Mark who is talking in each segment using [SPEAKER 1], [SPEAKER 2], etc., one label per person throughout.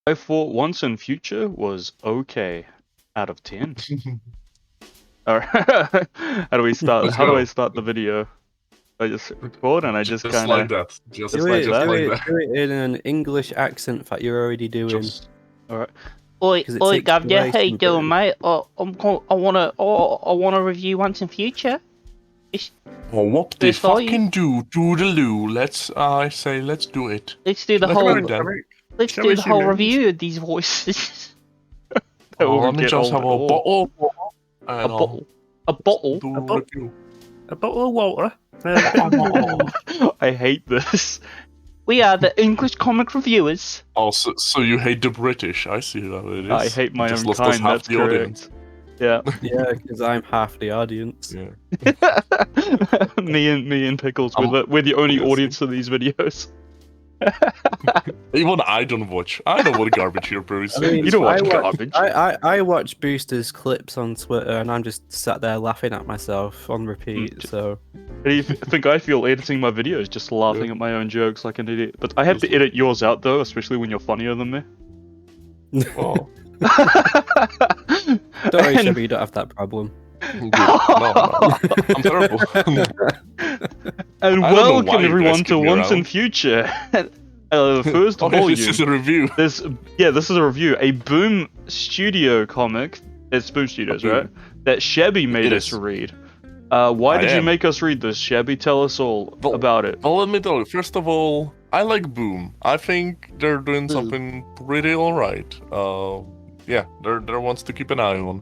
[SPEAKER 1] I thought Once and Future was okay out of 10. Alright, how do we start?
[SPEAKER 2] Let's
[SPEAKER 1] How do
[SPEAKER 2] go.
[SPEAKER 1] I start the video? I just record and I just kind
[SPEAKER 2] like
[SPEAKER 1] of
[SPEAKER 2] that. Just
[SPEAKER 1] Just
[SPEAKER 2] like
[SPEAKER 1] like that?
[SPEAKER 2] that.
[SPEAKER 3] Do it in an English accent that you're already doing.
[SPEAKER 2] Just
[SPEAKER 1] alright.
[SPEAKER 4] Oi,
[SPEAKER 3] 'Cause it
[SPEAKER 4] oi,
[SPEAKER 3] takes
[SPEAKER 4] Governor,
[SPEAKER 3] place
[SPEAKER 4] how you
[SPEAKER 3] in
[SPEAKER 4] doing,
[SPEAKER 3] Britain.
[SPEAKER 4] mate? I wanna review Once in Future.
[SPEAKER 2] what the
[SPEAKER 4] First of all,
[SPEAKER 2] fucking do toodaloo? Let's let's do it.
[SPEAKER 4] Let's do the
[SPEAKER 2] Let's
[SPEAKER 4] whole,
[SPEAKER 2] do it then.
[SPEAKER 4] let's
[SPEAKER 2] shall
[SPEAKER 4] do
[SPEAKER 2] we
[SPEAKER 4] the
[SPEAKER 2] see
[SPEAKER 4] whole
[SPEAKER 2] movies?
[SPEAKER 4] review of these voices.
[SPEAKER 1] That
[SPEAKER 2] Oh,
[SPEAKER 1] will
[SPEAKER 2] let me
[SPEAKER 1] get
[SPEAKER 2] just
[SPEAKER 1] old
[SPEAKER 2] have a
[SPEAKER 1] at all.
[SPEAKER 2] bottle.
[SPEAKER 1] A
[SPEAKER 2] And
[SPEAKER 1] bottle. A bottle?
[SPEAKER 2] do
[SPEAKER 3] A bottle?
[SPEAKER 2] review.
[SPEAKER 3] A bottle of water.
[SPEAKER 1] I hate this.
[SPEAKER 4] We are the English comic reviewers.
[SPEAKER 2] Oh, so you hate the British? I see how it is.
[SPEAKER 1] I hate my
[SPEAKER 2] You just
[SPEAKER 1] own
[SPEAKER 2] lost us
[SPEAKER 1] kind,
[SPEAKER 2] half
[SPEAKER 1] that's
[SPEAKER 2] the
[SPEAKER 1] correct.
[SPEAKER 2] audience.
[SPEAKER 1] Yeah.
[SPEAKER 3] Yeah, because I'm half the audience.
[SPEAKER 2] Yeah.
[SPEAKER 1] me and Pickles, we're the only
[SPEAKER 2] guessing.
[SPEAKER 1] audience of these videos.
[SPEAKER 2] Even I don't watch. I know what garbage you're producing.
[SPEAKER 3] I mean,
[SPEAKER 1] You don't watch
[SPEAKER 3] I watch,
[SPEAKER 1] garbage.
[SPEAKER 3] I watch Booster's clips on Twitter, and I'm just sat there laughing at myself on repeat. So
[SPEAKER 1] How do you think I feel editing my videos, just laughing at my own jokes like an idiot? But I have to edit yours out though, especially when you're funnier than me.
[SPEAKER 2] Oh,
[SPEAKER 3] don't worry,
[SPEAKER 1] And-
[SPEAKER 3] Chevy, you don't have that problem.
[SPEAKER 2] good. No, I'm terrible.
[SPEAKER 1] And
[SPEAKER 2] I don't know why
[SPEAKER 1] welcome
[SPEAKER 2] you
[SPEAKER 1] everyone
[SPEAKER 2] guys
[SPEAKER 1] to
[SPEAKER 2] keep me
[SPEAKER 1] Once in
[SPEAKER 2] around.
[SPEAKER 1] Future. First
[SPEAKER 2] Okay,
[SPEAKER 1] volume.
[SPEAKER 2] this is a review.
[SPEAKER 1] This is a review. A Boom Studio comic. It's Boom Studios,
[SPEAKER 2] A Boom.
[SPEAKER 1] right? That Shabby made
[SPEAKER 2] It
[SPEAKER 1] us
[SPEAKER 2] is.
[SPEAKER 1] read. Why
[SPEAKER 2] I
[SPEAKER 1] did you
[SPEAKER 2] am.
[SPEAKER 1] make us read this, Shabby? Tell us all
[SPEAKER 2] Well-
[SPEAKER 1] about it.
[SPEAKER 2] Well, let me tell you. First of all, I like Boom. I think they're doing something pretty alright. Yeah, they're ones to keep an eye on.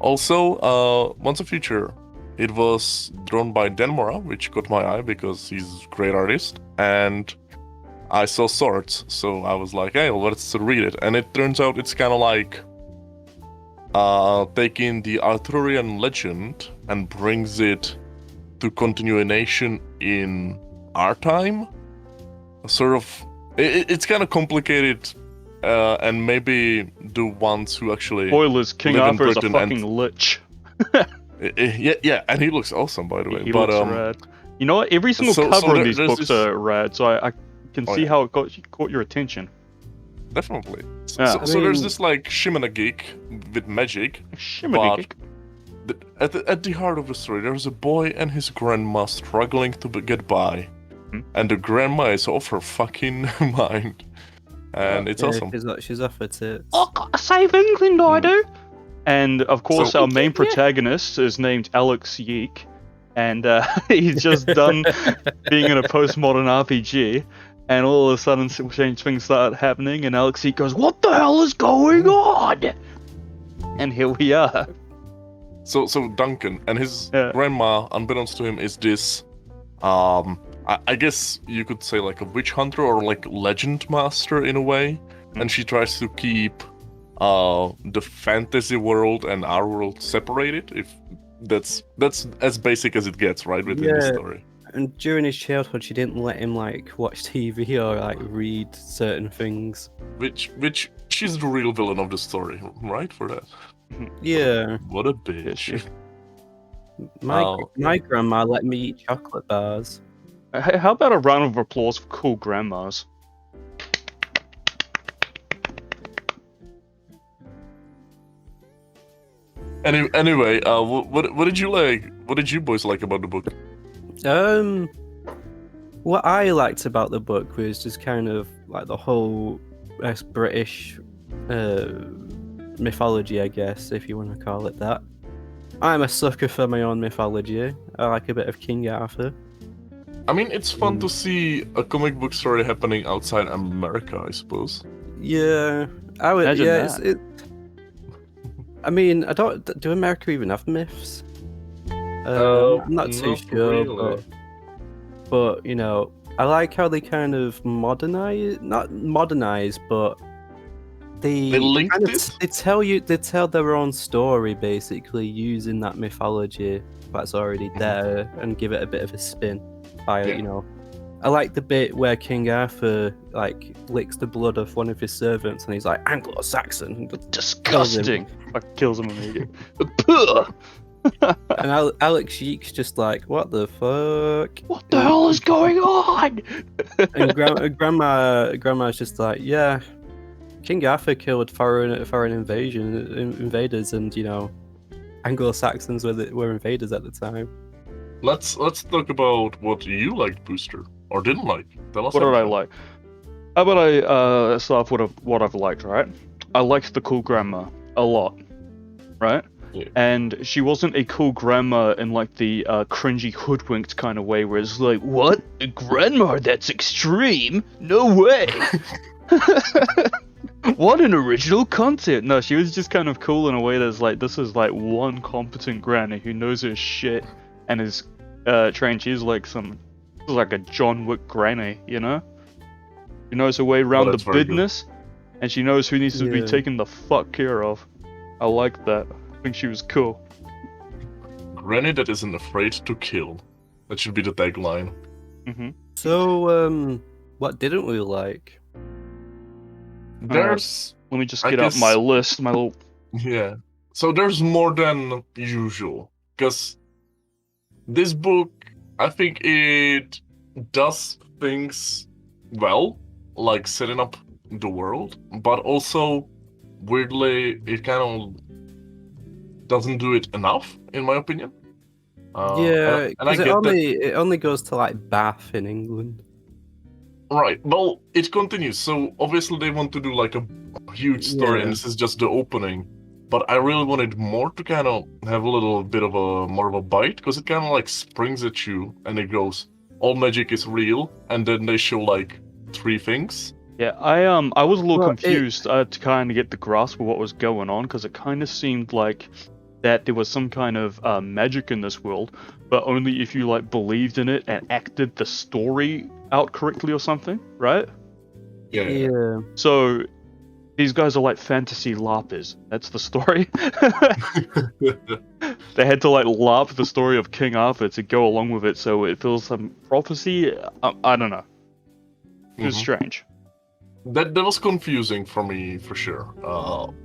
[SPEAKER 2] Also, Once a Future. It was drawn by Dan Mora, which caught my eye because he's a great artist. And I saw Swords, so I was like, hey, let's read it. And it turns out it's kind of like taking the Arthurian legend and brings it to continuation in our time. Sort of, it's kind of complicated, and maybe the ones who actually
[SPEAKER 1] Spoilers, King
[SPEAKER 2] live in
[SPEAKER 1] Arthur is a
[SPEAKER 2] Britain
[SPEAKER 1] fucking lich.
[SPEAKER 2] yeah, and he looks awesome, by the way.
[SPEAKER 1] He
[SPEAKER 2] but
[SPEAKER 1] looks rad. You know what? Every single
[SPEAKER 2] so
[SPEAKER 1] cover in these
[SPEAKER 2] there's
[SPEAKER 1] books
[SPEAKER 2] this-
[SPEAKER 1] are rad, so I can
[SPEAKER 2] Oh,
[SPEAKER 1] see
[SPEAKER 2] yeah.
[SPEAKER 1] how it caught your attention.
[SPEAKER 2] definitely.
[SPEAKER 1] Yeah.
[SPEAKER 2] So there's
[SPEAKER 3] mean-
[SPEAKER 2] this like Shimana geek with magic.
[SPEAKER 1] Shimmy.
[SPEAKER 2] At the heart of the story, there's a boy and his grandma struggling to get by,
[SPEAKER 1] Hmm.
[SPEAKER 2] and the grandma is off her fucking mind, and it's
[SPEAKER 3] Yeah,
[SPEAKER 2] awesome.
[SPEAKER 3] She's off her tits.
[SPEAKER 4] Oh, gotta save England, I do.
[SPEAKER 1] And of course,
[SPEAKER 2] So-
[SPEAKER 1] our main protagonist is named Alex Yeek, and he's just done being in a postmodern RPG, and all of a sudden, strange things start happening, and Alex Yeek goes, "What the hell is going on?" And here we are.
[SPEAKER 2] So Duncan and his
[SPEAKER 1] Yeah.
[SPEAKER 2] grandma, unbeknownst to him, is this, I guess you could say like a witch hunter or like legend master in a way, and she tries to keep the fantasy world and our world separated. If that's as basic as it gets, right, within the
[SPEAKER 3] Yeah.
[SPEAKER 2] story.
[SPEAKER 3] And during his childhood, she didn't let him like watch TV or like read certain things.
[SPEAKER 2] Which she's the real villain of the story, right? For that.
[SPEAKER 3] Yeah,
[SPEAKER 2] What a bitch.
[SPEAKER 3] my grandma let me eat chocolate bars.
[SPEAKER 1] Hey, how about a round of applause for cool grandmas?
[SPEAKER 2] Anyway, what did you like? What did you boys like about the book?
[SPEAKER 3] What I liked about the book was just kind of like the whole British mythology, I guess, if you want to call it that. I'm a sucker for my own mythology. I like a bit of King Arthur.
[SPEAKER 2] I mean, it's fun to see a comic book story happening outside America, I suppose.
[SPEAKER 3] Yeah, I would.
[SPEAKER 1] Imagine
[SPEAKER 3] yeah,
[SPEAKER 1] that.
[SPEAKER 3] I mean, I don't. Do America even have myths? I'm not too
[SPEAKER 2] not
[SPEAKER 3] sure,
[SPEAKER 2] really.
[SPEAKER 3] but you know, I like how they kind of not modernize, but
[SPEAKER 2] They linked
[SPEAKER 3] kind of,
[SPEAKER 2] it?
[SPEAKER 3] they tell their own story basically using that mythology that's already there and give it a bit of a spin by
[SPEAKER 2] Yeah.
[SPEAKER 3] you know. I like the bit where King Arthur like licks the blood of one of his servants and he's like Anglo-Saxon and
[SPEAKER 1] Disgusting. Kills him immediately. Puh!
[SPEAKER 3] And Alex Yeek's just like, what the fuck?
[SPEAKER 1] What the hell is going on?
[SPEAKER 3] And grandma's just like, yeah, King Arthur killed foreign invaders, and Anglo-Saxons were invaders at the time.
[SPEAKER 2] Let's talk about what you liked, Booster, or didn't like. Tell us
[SPEAKER 1] What did I
[SPEAKER 2] everything.
[SPEAKER 1] like? How about I start off with what I've liked, right? I liked the cool grandma a lot, right?
[SPEAKER 2] Yeah.
[SPEAKER 1] And she wasn't a cool grandma in like the cringy hoodwinked kind of way where it's like, what? A grandma? That's extreme? No way! What an original concept! No, she was just kind of cool in a way that's like, this is like one competent granny who knows her shit and is trained. She's like like a John Wick granny, you know? She knows her way around
[SPEAKER 2] that's
[SPEAKER 1] the
[SPEAKER 2] very good.
[SPEAKER 1] business, and she knows who needs to be
[SPEAKER 3] Yeah.
[SPEAKER 1] taken the fuck care of. I like that. I think she was cool.
[SPEAKER 2] Granny that isn't afraid to kill. That should be the tagline.
[SPEAKER 1] Hmm
[SPEAKER 3] So, what didn't we like?
[SPEAKER 2] There's
[SPEAKER 1] Let me just
[SPEAKER 2] I
[SPEAKER 1] get up my
[SPEAKER 2] guess-
[SPEAKER 1] list, my little.
[SPEAKER 2] yeah. So there's more than usual because this book, I think it does things well, like setting up the world, but also weirdly it kind of doesn't do it enough, in my opinion.
[SPEAKER 3] Yeah,
[SPEAKER 2] and I
[SPEAKER 3] because
[SPEAKER 2] get that.
[SPEAKER 3] it only goes to like Bath in England.
[SPEAKER 2] Right. Well, it continues. So obviously they want to do like a huge story, and
[SPEAKER 3] Yeah.
[SPEAKER 2] this is just the opening. But I really wanted more to kind of have a little bit of a more of a bite, because it kind of like springs at you, and it goes, all magic is real, and then they show like 3 things.
[SPEAKER 1] Yeah, I was a little
[SPEAKER 3] Well, it-
[SPEAKER 1] confused to kind of get the grasp of what was going on, because it kind of seemed like that there was some kind of magic in this world, but only if you like believed in it and acted the story out correctly or something, right?
[SPEAKER 3] Yeah.
[SPEAKER 1] So these guys are like fantasy LARPers. That's the story. They had to like LARP the story of King Arthur to go along with it, so it feels some prophecy. I don't know. It was
[SPEAKER 2] Mhm.
[SPEAKER 1] strange.
[SPEAKER 2] That was confusing for me, for sure.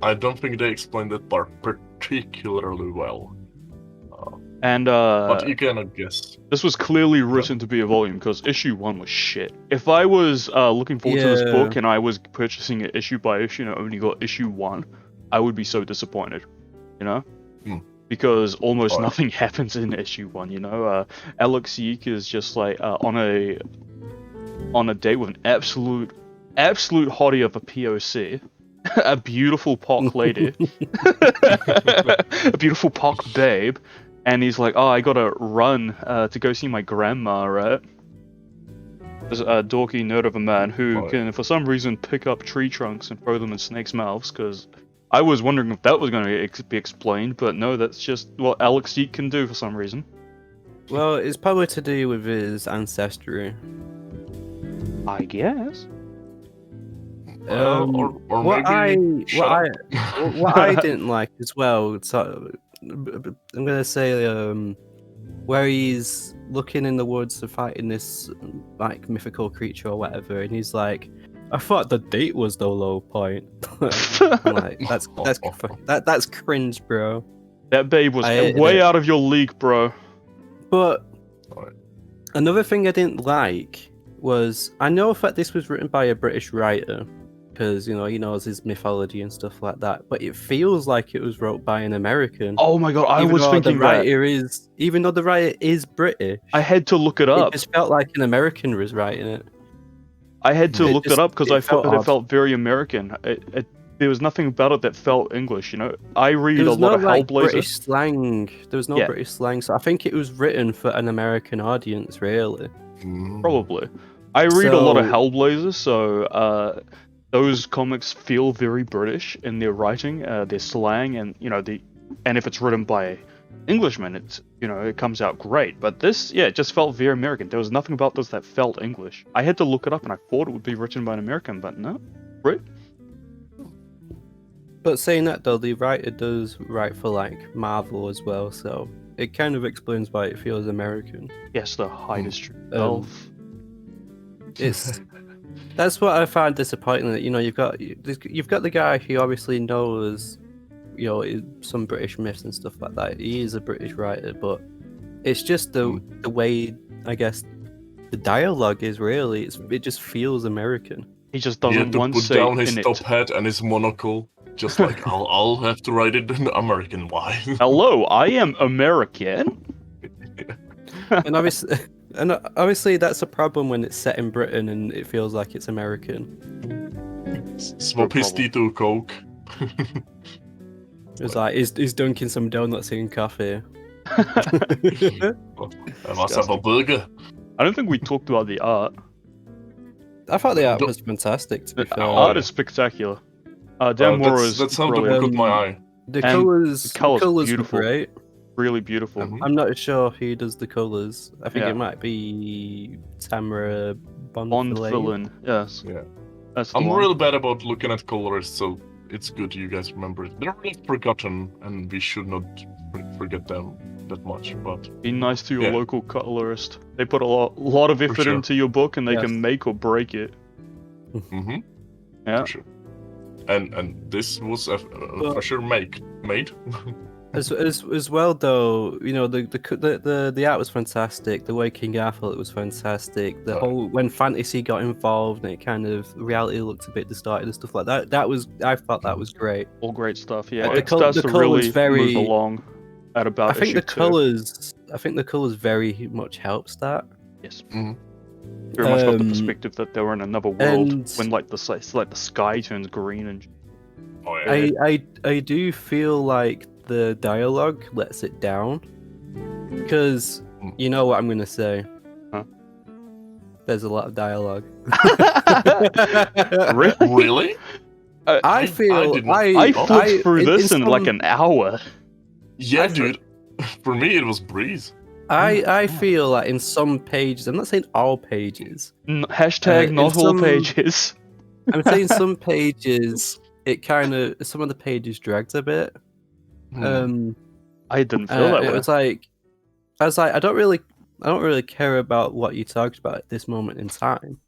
[SPEAKER 2] I don't think they explained that part particularly well.
[SPEAKER 1] And
[SPEAKER 2] But you cannot guess.
[SPEAKER 1] this was clearly written to be a volume because issue 1 was shit. If I was looking forward to this
[SPEAKER 3] Yeah.
[SPEAKER 1] book and I was purchasing it issue by issue and I only got issue 1, I would be so disappointed, you know?
[SPEAKER 2] Hmm.
[SPEAKER 1] Because almost
[SPEAKER 2] Alright.
[SPEAKER 1] nothing happens in issue 1, you know? Alex Yeek is just like on a date with an absolute hottie of a POC. A beautiful POC lady. A beautiful POC babe. And he's like, oh, I gotta run to go see my grandma, right? There's a dorky nerd of a man who
[SPEAKER 2] Right.
[SPEAKER 1] can, for some reason, pick up tree trunks and throw them in snakes' mouths, because I was wondering if that was going to be explained, but no, that's just what Alex Yeek can do for some reason.
[SPEAKER 3] Well, it's probably to do with his ancestry.
[SPEAKER 1] I guess.
[SPEAKER 2] Or
[SPEAKER 3] What
[SPEAKER 2] maybe shut up.
[SPEAKER 3] what I didn't like as well. So I'm gonna say where he's looking in the woods and fighting this like mythical creature or whatever, and he's like, "I thought the date was the low point." I'm like, that's cringe, bro.
[SPEAKER 1] That babe was
[SPEAKER 3] I hated
[SPEAKER 1] way
[SPEAKER 3] it.
[SPEAKER 1] out of your league, bro.
[SPEAKER 3] But
[SPEAKER 2] Alright.
[SPEAKER 3] another thing I didn't like was, I know that this was written by a British writer, because he knows his mythology and stuff like that. But it feels like it was wrote by an American.
[SPEAKER 1] Oh my god, I
[SPEAKER 3] even
[SPEAKER 1] was
[SPEAKER 3] though
[SPEAKER 1] thinking
[SPEAKER 3] the
[SPEAKER 1] that.
[SPEAKER 3] writer is, even though the writer is British,
[SPEAKER 1] I had to look it
[SPEAKER 3] it
[SPEAKER 1] up.
[SPEAKER 3] just felt like an American was writing it.
[SPEAKER 1] I had to
[SPEAKER 3] It
[SPEAKER 1] look it
[SPEAKER 3] just-
[SPEAKER 1] up because
[SPEAKER 3] it
[SPEAKER 1] I thought
[SPEAKER 3] felt
[SPEAKER 1] that it
[SPEAKER 3] odd.
[SPEAKER 1] felt very American. There was nothing about it that felt English, you know? I read
[SPEAKER 3] There
[SPEAKER 1] a
[SPEAKER 3] was
[SPEAKER 1] lot
[SPEAKER 3] no
[SPEAKER 1] of
[SPEAKER 3] like
[SPEAKER 1] Hellblazer.
[SPEAKER 3] British slang. There was no
[SPEAKER 1] Yeah.
[SPEAKER 3] British slang, so I think it was written for an American audience, really.
[SPEAKER 2] Mm.
[SPEAKER 1] Probably. I read a lot of
[SPEAKER 3] So-
[SPEAKER 1] Hellblazer, so those comics feel very British in their writing, their slang, and and if it's written by Englishmen, it comes out great. But this, it just felt very American. There was nothing about this that felt English. I had to look it up, and I thought it would be written by an American, but no, Brit.
[SPEAKER 3] But saying that though, the writer does write for like Marvel as well, so it kind of explains why it feels American.
[SPEAKER 1] Yes, the high district
[SPEAKER 3] Um,
[SPEAKER 1] elf.
[SPEAKER 3] It's that's what I find disappointing. That you've got the guy who obviously knows some British myths and stuff like that. He is a British writer, but it's just the way, I guess, the dialogue is really it just feels American.
[SPEAKER 1] He just
[SPEAKER 2] He had
[SPEAKER 1] doesn't
[SPEAKER 2] to
[SPEAKER 1] want
[SPEAKER 2] put
[SPEAKER 1] say
[SPEAKER 2] down his
[SPEAKER 1] in
[SPEAKER 2] top
[SPEAKER 1] it.
[SPEAKER 2] hat and his monocle. Just like, I'll have to write it in American. Why?
[SPEAKER 1] Hello, I am American.
[SPEAKER 3] And obviously, and obviously, that's a problem when it's set in Britain and it feels like it's American.
[SPEAKER 2] Swap his tea to Coke.
[SPEAKER 3] It's like he's dunking some donuts in coffee.
[SPEAKER 2] I must have a burger.
[SPEAKER 1] I don't think we talked about the art.
[SPEAKER 3] I thought the art
[SPEAKER 2] Don't-
[SPEAKER 3] was fantastic. To be
[SPEAKER 1] The
[SPEAKER 3] fair,
[SPEAKER 1] art
[SPEAKER 2] yeah.
[SPEAKER 1] is spectacular. Dan Mora is
[SPEAKER 2] that's something that
[SPEAKER 1] brilliant.
[SPEAKER 2] caught my eye.
[SPEAKER 3] the
[SPEAKER 1] and
[SPEAKER 3] colors,
[SPEAKER 1] the colour's
[SPEAKER 3] were
[SPEAKER 1] beautiful.
[SPEAKER 3] great.
[SPEAKER 1] Really beautiful.
[SPEAKER 2] Mhm.
[SPEAKER 3] I'm not sure who does the colors. I think
[SPEAKER 1] Yeah.
[SPEAKER 3] it might be Tamara
[SPEAKER 1] Bond
[SPEAKER 3] Bonvillain.
[SPEAKER 1] villain. Yes.
[SPEAKER 2] Yeah.
[SPEAKER 1] That's the
[SPEAKER 2] I'm
[SPEAKER 1] one.
[SPEAKER 2] real bad about looking at colors, so it's good you guys remember it. They're really forgotten, and we should not forget them that much. But
[SPEAKER 1] Be nice to your
[SPEAKER 2] Yeah.
[SPEAKER 1] local colorist. They put a lot of effort
[SPEAKER 2] sure.
[SPEAKER 1] into your book, and they
[SPEAKER 3] Yes.
[SPEAKER 1] can make or break it.
[SPEAKER 2] mm-hmm,
[SPEAKER 1] Yeah.
[SPEAKER 2] for sure. And this was a
[SPEAKER 3] Well-
[SPEAKER 2] for sure made.
[SPEAKER 3] As well though, you know, the art was fantastic. The way King Arthur was fantastic. The
[SPEAKER 2] Oh.
[SPEAKER 3] whole when fantasy got involved and it kind of reality looked a bit distorted and stuff like that. I thought that was great.
[SPEAKER 1] All great stuff. Yeah.
[SPEAKER 3] The
[SPEAKER 1] It
[SPEAKER 3] col-
[SPEAKER 1] starts
[SPEAKER 3] the
[SPEAKER 1] to
[SPEAKER 3] colour's
[SPEAKER 1] really
[SPEAKER 3] very-
[SPEAKER 1] move along at about
[SPEAKER 3] I think
[SPEAKER 1] issue
[SPEAKER 3] the
[SPEAKER 1] 2.
[SPEAKER 3] colors very much helps that.
[SPEAKER 1] Yes.
[SPEAKER 2] Mhm.
[SPEAKER 1] Very much got the
[SPEAKER 3] Um,
[SPEAKER 1] perspective that they were in another world
[SPEAKER 3] and-
[SPEAKER 1] when like the sky turns green and.
[SPEAKER 2] Oh yeah.
[SPEAKER 3] I do feel like the dialogue lets it down because you know what I'm gonna say.
[SPEAKER 1] Huh?
[SPEAKER 3] There's a lot of dialogue.
[SPEAKER 2] Really?
[SPEAKER 3] I feel
[SPEAKER 2] didn't-
[SPEAKER 1] I flipped through this in like
[SPEAKER 3] some-
[SPEAKER 1] an hour.
[SPEAKER 2] Yeah, dude. For me, it was breeze.
[SPEAKER 3] I feel like in some pages, I'm not saying all pages.
[SPEAKER 1] Hashtag
[SPEAKER 3] in
[SPEAKER 1] not all
[SPEAKER 3] some-
[SPEAKER 1] pages.
[SPEAKER 3] I'm saying some pages. It kind of some of the pages dragged a bit.
[SPEAKER 1] I didn't feel that
[SPEAKER 3] It
[SPEAKER 1] way.
[SPEAKER 3] was like I was like I don't really care about what you talked about at this moment in time.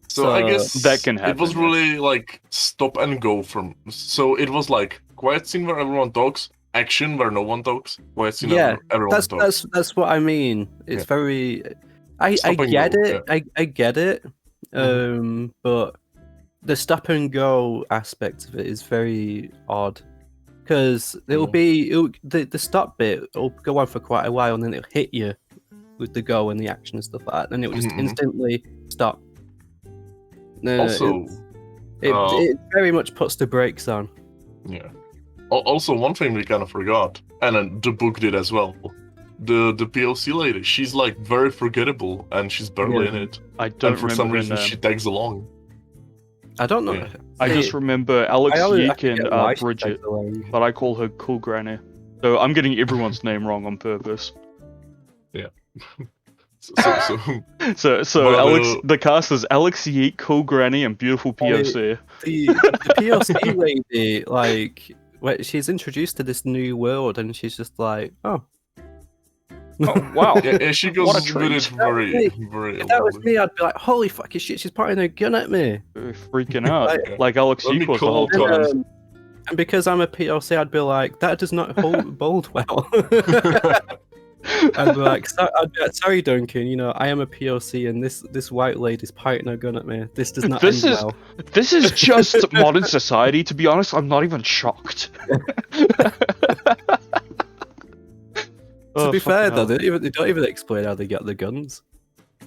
[SPEAKER 2] So I
[SPEAKER 3] So,
[SPEAKER 2] guess
[SPEAKER 1] that can
[SPEAKER 2] It was
[SPEAKER 1] happen,
[SPEAKER 2] really like stop and go from. So it was like quiet scene where everyone talks, action where no one talks, quiet scene
[SPEAKER 3] Yeah,
[SPEAKER 2] where everyone talks.
[SPEAKER 3] That's what I mean. It's
[SPEAKER 2] Yeah.
[SPEAKER 3] very. I
[SPEAKER 2] Stop and
[SPEAKER 3] get
[SPEAKER 2] go,
[SPEAKER 3] it. I get it.
[SPEAKER 2] Mhm.
[SPEAKER 3] But the stop and go aspect of it is very odd because the stop bit will go on for quite a while and then it'll hit you with the go and the action and stuff like that, and it will just
[SPEAKER 2] Mhm.
[SPEAKER 3] instantly stop. No,
[SPEAKER 2] Also,
[SPEAKER 3] it very much puts the brakes on.
[SPEAKER 2] yeah. Also, one thing we kind of forgot, and then the book did as well. The POC lady, she's like very forgettable, and she's barely
[SPEAKER 3] Yeah.
[SPEAKER 2] in it.
[SPEAKER 1] I don't
[SPEAKER 2] And for
[SPEAKER 1] remember
[SPEAKER 2] some
[SPEAKER 1] her
[SPEAKER 2] reason,
[SPEAKER 1] name.
[SPEAKER 2] she tags along.
[SPEAKER 3] I don't know.
[SPEAKER 2] Yeah.
[SPEAKER 1] I just remember Alex
[SPEAKER 3] I
[SPEAKER 1] Yeek and
[SPEAKER 3] forget why she
[SPEAKER 1] Bridget,
[SPEAKER 3] tags along.
[SPEAKER 1] but I call her Cool Granny. So I'm getting everyone's name wrong on purpose. So
[SPEAKER 2] Well,
[SPEAKER 1] Alex, the cast is Alex Yeek, Cool Granny, and Beautiful
[SPEAKER 3] Oh,
[SPEAKER 1] POC.
[SPEAKER 3] The POC lady, like, she's introduced to this new world, and she's just like, oh.
[SPEAKER 1] Oh wow!
[SPEAKER 2] yeah, she goes
[SPEAKER 1] What a
[SPEAKER 2] with
[SPEAKER 1] treat.
[SPEAKER 2] it very, very.
[SPEAKER 3] If that was
[SPEAKER 2] along.
[SPEAKER 3] me, I'd be like, holy fucking shit, she's pointing a gun at me.
[SPEAKER 1] Freaking out,
[SPEAKER 3] Like-
[SPEAKER 1] like Alex
[SPEAKER 2] Let me
[SPEAKER 1] Yeek was the
[SPEAKER 2] call
[SPEAKER 1] whole
[SPEAKER 2] Tom.
[SPEAKER 1] time.
[SPEAKER 3] And because I'm a POC, I'd be like, that does not bode well. I'd be like, sorry, Duncan, you know, I am a POC, and this white lady's pointing a gun at me. This does not
[SPEAKER 1] This
[SPEAKER 3] end
[SPEAKER 1] is-
[SPEAKER 3] well.
[SPEAKER 1] This is just modern society. To be honest, I'm not even shocked.
[SPEAKER 3] To
[SPEAKER 1] Oh,
[SPEAKER 3] be fair,
[SPEAKER 1] fucking
[SPEAKER 3] though,
[SPEAKER 1] hell.
[SPEAKER 3] they don't even explain how they get the guns.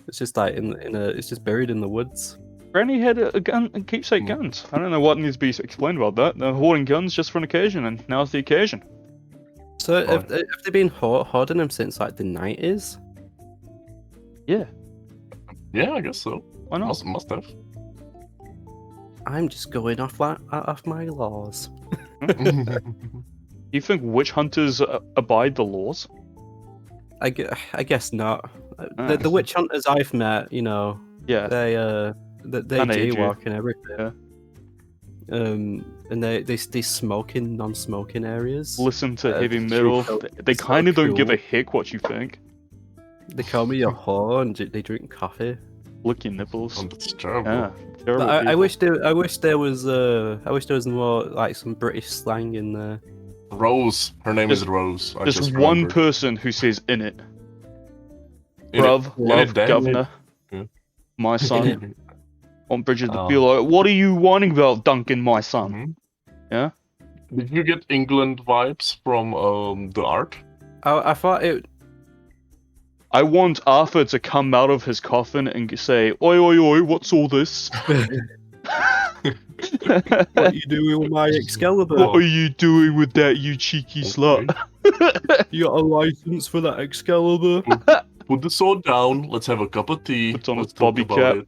[SPEAKER 3] It's just like it's just buried in the woods.
[SPEAKER 1] Granny had a gun and keepsake guns. I don't know what needs to be explained about that. They're hoarding guns just for an occasion, and now's the occasion.
[SPEAKER 3] So have they been hoarding them since like the 90s?
[SPEAKER 2] Yeah, I guess so.
[SPEAKER 1] Why not?
[SPEAKER 2] Must have.
[SPEAKER 3] I'm just going off my laws.
[SPEAKER 1] You think witch hunters abide the laws?
[SPEAKER 3] I guess not.
[SPEAKER 1] Ah.
[SPEAKER 3] The witch hunters I've met, you know,
[SPEAKER 1] Yeah.
[SPEAKER 3] they
[SPEAKER 1] Can't aid you.
[SPEAKER 3] jaywalk and everything. And they smoke in non-smoking areas.
[SPEAKER 1] Listen to heavy
[SPEAKER 3] it's
[SPEAKER 1] metal.
[SPEAKER 3] so-
[SPEAKER 1] They
[SPEAKER 3] it's so
[SPEAKER 1] kind of don't give a
[SPEAKER 3] cool.
[SPEAKER 1] heck what you think.
[SPEAKER 3] They call me a whore and they drink coffee.
[SPEAKER 1] Lick your nipples.
[SPEAKER 2] Oh, that's terrible.
[SPEAKER 1] Yeah. Terrible
[SPEAKER 3] But I
[SPEAKER 1] people.
[SPEAKER 3] wish there was more like some British slang in there.
[SPEAKER 2] Rose. Her name is Rose. I
[SPEAKER 1] Just
[SPEAKER 2] just
[SPEAKER 1] one
[SPEAKER 2] remembered.
[SPEAKER 1] person who says in it.
[SPEAKER 2] In it-
[SPEAKER 1] Bruv,
[SPEAKER 2] in
[SPEAKER 1] love,
[SPEAKER 2] it, damn.
[SPEAKER 1] governor.
[SPEAKER 2] Yeah.
[SPEAKER 1] My son. want Bridget to be like, "What are you whining about, Duncan, my son?"
[SPEAKER 2] Mhm.
[SPEAKER 1] Yeah?
[SPEAKER 2] Did you get England vibes from the art?
[SPEAKER 3] I thought it.
[SPEAKER 1] I want Arthur to come out of his coffin and say, "Oi, oi, oi! What's all this?
[SPEAKER 3] What you doing with my Excalibur?
[SPEAKER 1] What are you doing with that, you cheeky slut?"
[SPEAKER 3] You got a license for that Excalibur?
[SPEAKER 2] Put the sword down. Let's have a cup of tea.
[SPEAKER 1] Puts on
[SPEAKER 2] Let's
[SPEAKER 1] his
[SPEAKER 2] talk
[SPEAKER 1] bobby
[SPEAKER 2] about
[SPEAKER 1] cap.
[SPEAKER 2] it.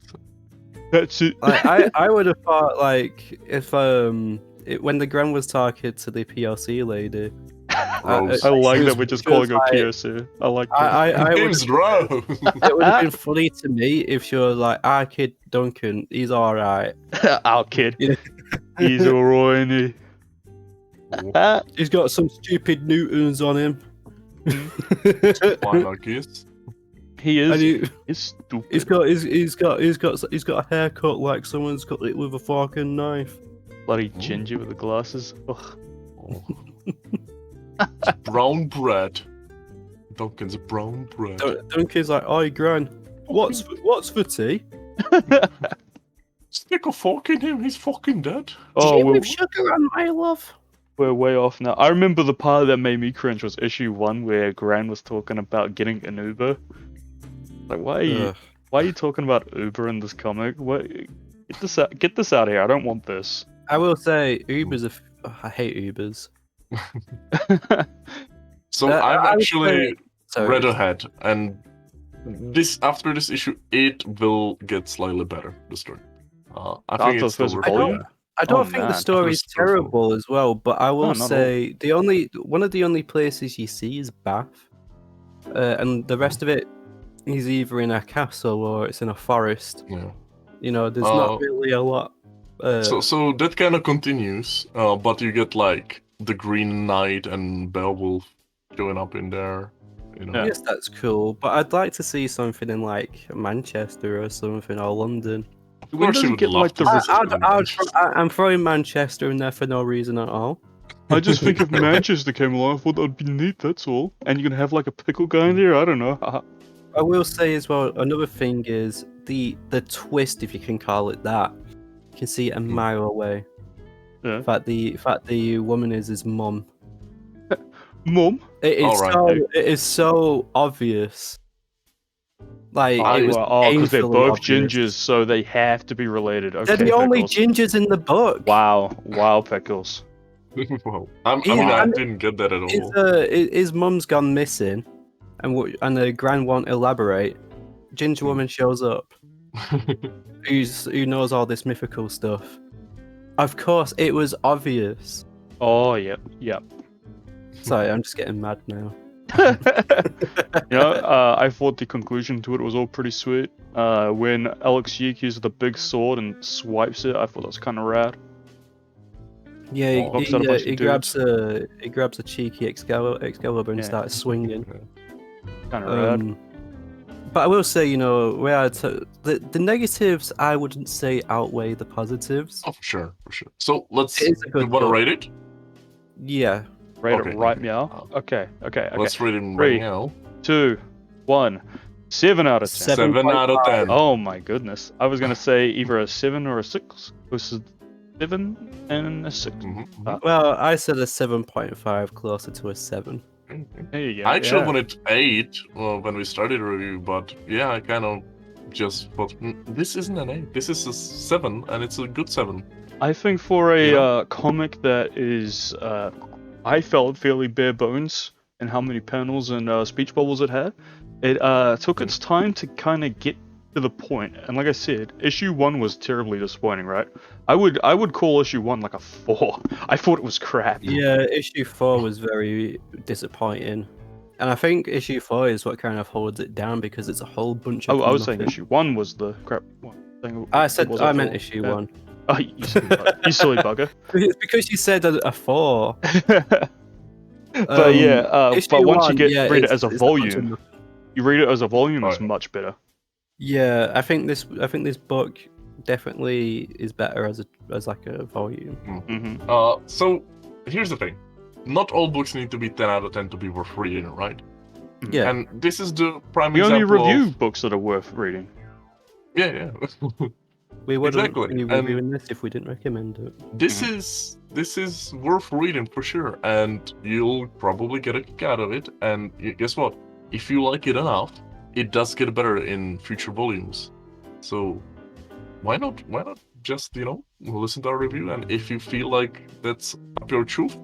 [SPEAKER 1] That's it.
[SPEAKER 3] I would have thought like if when the Gran was talking to the PLC lady.
[SPEAKER 2] Rose.
[SPEAKER 1] I like
[SPEAKER 3] she
[SPEAKER 1] that
[SPEAKER 3] was-
[SPEAKER 1] we're just
[SPEAKER 3] she was
[SPEAKER 1] calling her
[SPEAKER 3] like-
[SPEAKER 1] PSC. I like that.
[SPEAKER 3] I would
[SPEAKER 2] Name's Rose.
[SPEAKER 3] it would have been funny to me if she was like, kid Duncan, he's alright.
[SPEAKER 1] Our kid.
[SPEAKER 3] Yeah.
[SPEAKER 1] He's alright, ain't he?
[SPEAKER 3] He's got some stupid Newtons on him.
[SPEAKER 2] Why not kiss?
[SPEAKER 1] He
[SPEAKER 3] And
[SPEAKER 1] is. He's stupid.
[SPEAKER 3] he's got a haircut like someone's cut it with a fork and knife.
[SPEAKER 1] Bloody ginger with the glasses. Ugh.
[SPEAKER 2] Oh. It's brown bread. Duncan's brown bread.
[SPEAKER 3] Duncan's like, "Oi, Gran, what's for tea?"
[SPEAKER 2] Stick a fork in him. He's fucking dead.
[SPEAKER 1] Oh,
[SPEAKER 3] Tea
[SPEAKER 1] well,
[SPEAKER 3] with sugar on my love.
[SPEAKER 1] we're way off now. I remember the part that made me cringe was issue 1 where Gran was talking about getting an Uber. Like, why are you talking about Uber in this comic? What? Get this out of here. I don't want this.
[SPEAKER 3] I will say, Ubers I hate Ubers.
[SPEAKER 2] So
[SPEAKER 3] I
[SPEAKER 2] I've
[SPEAKER 3] would
[SPEAKER 2] actually
[SPEAKER 3] Sorry.
[SPEAKER 2] read ahead, and after this issue, it will get slightly better. The story. I
[SPEAKER 1] After
[SPEAKER 2] think
[SPEAKER 1] the
[SPEAKER 2] it's still
[SPEAKER 1] first
[SPEAKER 2] worth
[SPEAKER 1] volume?
[SPEAKER 2] reading.
[SPEAKER 3] I don't
[SPEAKER 1] Oh,
[SPEAKER 3] think the
[SPEAKER 1] man.
[SPEAKER 3] story's
[SPEAKER 2] First volume.
[SPEAKER 3] terrible as well, but I will
[SPEAKER 1] not at
[SPEAKER 3] say one of the only places you see is Bath, and the rest of it is either in a castle or it's in a forest.
[SPEAKER 2] Yeah.
[SPEAKER 3] You know, there's
[SPEAKER 2] Oh.
[SPEAKER 3] not really a lot.
[SPEAKER 2] So that kind of continues, but you get like the Green Knight and Beowulf showing up in there. You know.
[SPEAKER 1] Yeah.
[SPEAKER 3] Yes, that's cool, but I'd like to see something in like Manchester or something or London.
[SPEAKER 2] Of
[SPEAKER 1] When
[SPEAKER 2] course,
[SPEAKER 1] does
[SPEAKER 2] you
[SPEAKER 1] it
[SPEAKER 2] would
[SPEAKER 1] get,
[SPEAKER 2] love
[SPEAKER 1] like,
[SPEAKER 2] to
[SPEAKER 1] the
[SPEAKER 2] visit Manchester.
[SPEAKER 3] I'm throwing Manchester in there for no reason at all.
[SPEAKER 1] I just think if Manchester came along, I thought that would be neat, that's all. And you're gonna have like a pickle guy in there? I don't know.
[SPEAKER 3] I will say as well, another thing is the twist, if you can call it that. You can see it a mile away.
[SPEAKER 1] Yeah.
[SPEAKER 3] In fact, the woman is his mum.
[SPEAKER 1] Mum?
[SPEAKER 3] It is
[SPEAKER 2] Alright.
[SPEAKER 3] it is so obvious. Like it was
[SPEAKER 1] because they're
[SPEAKER 3] painfully
[SPEAKER 1] both
[SPEAKER 3] obvious.
[SPEAKER 1] gingers, so they have to be related. Okay,
[SPEAKER 3] They're the only
[SPEAKER 1] Pickles.
[SPEAKER 3] gingers in the book.
[SPEAKER 1] Wow, Pickles.
[SPEAKER 2] Wow. I
[SPEAKER 3] He's-
[SPEAKER 2] mean, I
[SPEAKER 3] I'm-
[SPEAKER 2] didn't get that at all.
[SPEAKER 3] His mum's gone missing, and the Gran won't elaborate. Ginger woman shows up, who knows all this mythical stuff. Of course, it was obvious.
[SPEAKER 1] Oh, yep.
[SPEAKER 3] Sorry, I'm just getting mad now.
[SPEAKER 1] I thought the conclusion to it was all pretty sweet. When Alex Yeek uses the big sword and swipes it, I thought that was kind of rad.
[SPEAKER 3] Yeah,
[SPEAKER 1] Knocks out a bunch of
[SPEAKER 3] he grabs a cheeky Excalibur and
[SPEAKER 1] Yeah.
[SPEAKER 3] starts swinging.
[SPEAKER 1] Kind of rad.
[SPEAKER 3] But I will say, the negatives I wouldn't say outweigh the positives.
[SPEAKER 2] Oh, for sure. So let's.
[SPEAKER 3] It is a good
[SPEAKER 2] You want to
[SPEAKER 3] book.
[SPEAKER 2] rate it?
[SPEAKER 3] Yeah,
[SPEAKER 1] Rate
[SPEAKER 2] okay,
[SPEAKER 1] it right
[SPEAKER 2] okay.
[SPEAKER 1] meow. Okay.
[SPEAKER 2] Let's rate it
[SPEAKER 1] 3,
[SPEAKER 2] right now.
[SPEAKER 1] 2, 1. 7 out of 10.
[SPEAKER 2] 7 out of 10.
[SPEAKER 1] Oh my goodness. I was gonna say either a 7 or a 6. This is 7 and a 6.
[SPEAKER 2] Mhm.
[SPEAKER 3] well, I said a 7.5, closer to a 7.
[SPEAKER 1] There you go.
[SPEAKER 2] I actually
[SPEAKER 1] yeah.
[SPEAKER 2] wanted 8 when we started the review, but yeah, I kind of just thought this isn't an 8. This is a 7, and it's a good 7.
[SPEAKER 1] I think for a
[SPEAKER 2] Yeah.
[SPEAKER 1] comic that is, I felt fairly bare bones in how many panels and speech bubbles it had, it took its time to kind of get to the point. And like I said, issue 1 was terribly disappointing, right? I would call issue 1 like a 4. I thought it was crap.
[SPEAKER 3] Yeah, issue 4 was very disappointing. And I think issue 4 is what kind of holds it down because it's a whole bunch of
[SPEAKER 1] Oh, I was saying
[SPEAKER 3] nothing.
[SPEAKER 1] issue 1 was the crap one. Thing.
[SPEAKER 3] I said
[SPEAKER 1] Was
[SPEAKER 3] I
[SPEAKER 1] that
[SPEAKER 3] meant
[SPEAKER 1] for?
[SPEAKER 3] issue
[SPEAKER 1] Yeah.
[SPEAKER 3] 1.
[SPEAKER 1] Oh, you silly bugger.
[SPEAKER 3] It's because you said a 4.
[SPEAKER 1] But yeah,
[SPEAKER 3] issue
[SPEAKER 1] but once you
[SPEAKER 3] 1,
[SPEAKER 1] get
[SPEAKER 3] yeah,
[SPEAKER 1] read it
[SPEAKER 3] it's-
[SPEAKER 1] as a
[SPEAKER 3] it's bunch of
[SPEAKER 1] volume,
[SPEAKER 3] nothing.
[SPEAKER 1] you read it as a volume, it's
[SPEAKER 2] Right.
[SPEAKER 1] much better.
[SPEAKER 3] Yeah, I think this book definitely is better as like a volume.
[SPEAKER 1] Hmm
[SPEAKER 2] So here's the thing: not all books need to be 10 out of 10 to be worth reading, right?
[SPEAKER 3] Yeah.
[SPEAKER 2] And this is the prime
[SPEAKER 1] We only
[SPEAKER 2] example
[SPEAKER 1] review
[SPEAKER 2] of...
[SPEAKER 1] books that are worth reading.
[SPEAKER 2] Yeah.
[SPEAKER 3] We wouldn't
[SPEAKER 2] Exactly,
[SPEAKER 3] be
[SPEAKER 2] and-
[SPEAKER 3] reviewing this if we didn't recommend it.
[SPEAKER 2] This is worth reading for sure, and you'll probably get a kick out of it. And guess what? If you like it enough, it does get better in future volumes. So why not just listen to our review, and if you feel like that's up your truth,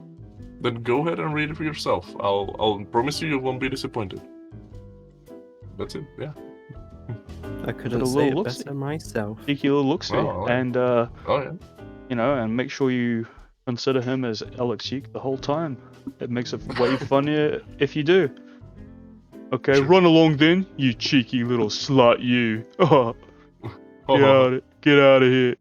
[SPEAKER 2] then go ahead and read it for yourself. I'll promise you won't be disappointed. That's it. Yeah.
[SPEAKER 3] I couldn't
[SPEAKER 1] a
[SPEAKER 3] say
[SPEAKER 1] little
[SPEAKER 3] it
[SPEAKER 1] look-see.
[SPEAKER 3] better myself.
[SPEAKER 1] Cheeky little looks
[SPEAKER 2] Oh, yeah.
[SPEAKER 1] and
[SPEAKER 2] Oh yeah.
[SPEAKER 1] and make sure you consider him as Alex Yeek the whole time. It makes it way funnier if you do. Okay,
[SPEAKER 2] Sure.
[SPEAKER 1] run along then, you cheeky little slut, you. Oh, get out of here.